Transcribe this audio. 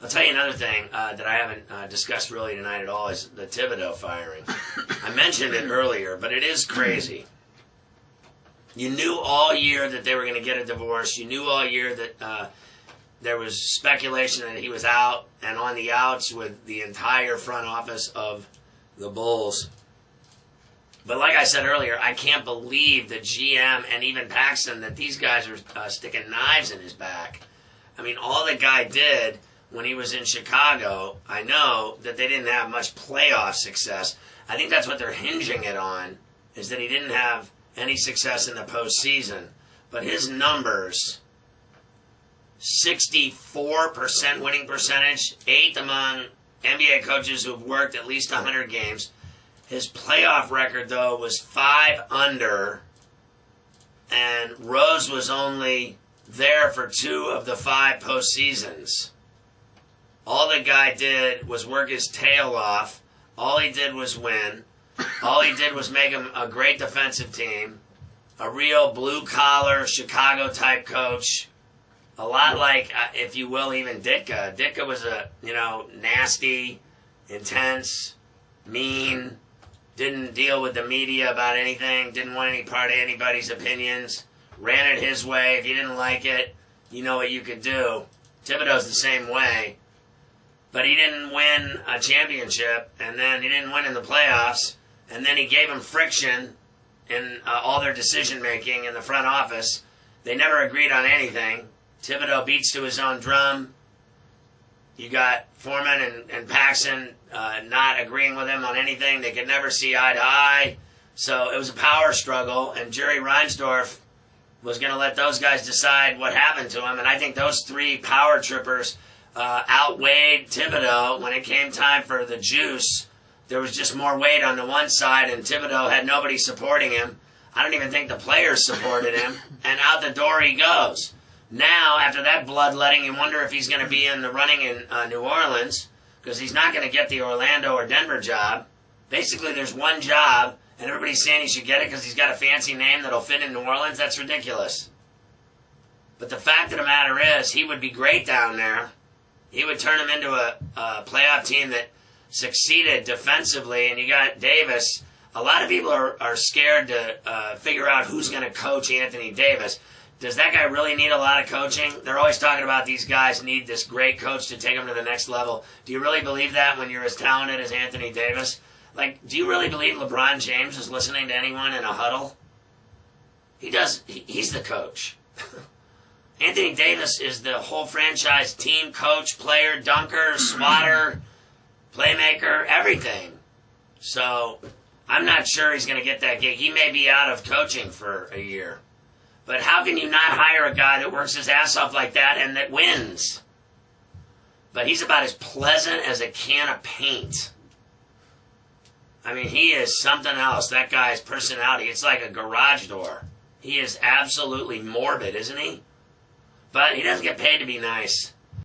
I'll tell you another thing that I haven't discussed really tonight at all is the Thibodeau firing. I mentioned it earlier, but it is crazy. You knew all year that they were going to get a divorce. You knew all year that there was speculation that he was out and on the outs with the entire front office of the Bulls. But like I said earlier, I can't believe that GM and even Paxson, that these guys are sticking knives in his back. I mean, all the guy did when he was in Chicago, I know that they didn't have much playoff success. I think that's what they're hinging it on, is that he didn't have any success in the postseason. But his numbers, 64% winning percentage, 8th among NBA coaches who have worked at least 100 games. His playoff record, though, was 5 under, and Rose was only there for 2 of the 5 postseasons. All the guy did was work his tail off. All he did was win. All he did was make him a great defensive team, a real blue-collar Chicago-type coach, a lot like, if you will, even Ditka. Ditka was a, nasty, intense, mean, didn't deal with the media about anything, didn't want any part of anybody's opinions, ran it his way. If you didn't like it, you know what you could do. Thibodeau's the same way. But he didn't win a championship, and then he didn't win in the playoffs, and then he gave them friction in all their decision-making in the front office. They never agreed on anything. Thibodeau beats to his own drum. You got Foreman and Paxson not agreeing with him on anything. They could never see eye to eye. So it was a power struggle, and Jerry Reinsdorf was going to let those guys decide what happened to him. And I think those 3 power trippers outweighed Thibodeau when it came time for the juice. There was just more weight on the one side, and Thibodeau had nobody supporting him. I don't even think the players supported him, and out the door he goes. Now, after that bloodletting, you wonder if he's going to be in the running in New Orleans, because he's not going to get the Orlando or Denver job. Basically, there's one job, and everybody's saying he should get it because he's got a fancy name that'll fit in New Orleans. That's ridiculous. But the fact of the matter is, he would be great down there. He would turn him into a playoff team that succeeded defensively, and you got Davis. A lot of people are scared to figure out who's going to coach Anthony Davis. Does that guy really need a lot of coaching? They're always talking about these guys need this great coach to take them to the next level. Do you really believe that when you're as talented as Anthony Davis? Like, do you really believe LeBron James is listening to anyone in a huddle? He does. He's the coach. Anthony Davis is the whole franchise team coach, player, dunker, swatter, playmaker, everything. So I'm not sure he's going to get that gig. He may be out of coaching for a year. But how can you not hire a guy that works his ass off like that and that wins? But he's about as pleasant as a can of paint. I mean, he is something else. That guy's personality, it's like a garage door. He is absolutely morbid, isn't he? But he doesn't get paid to be nice.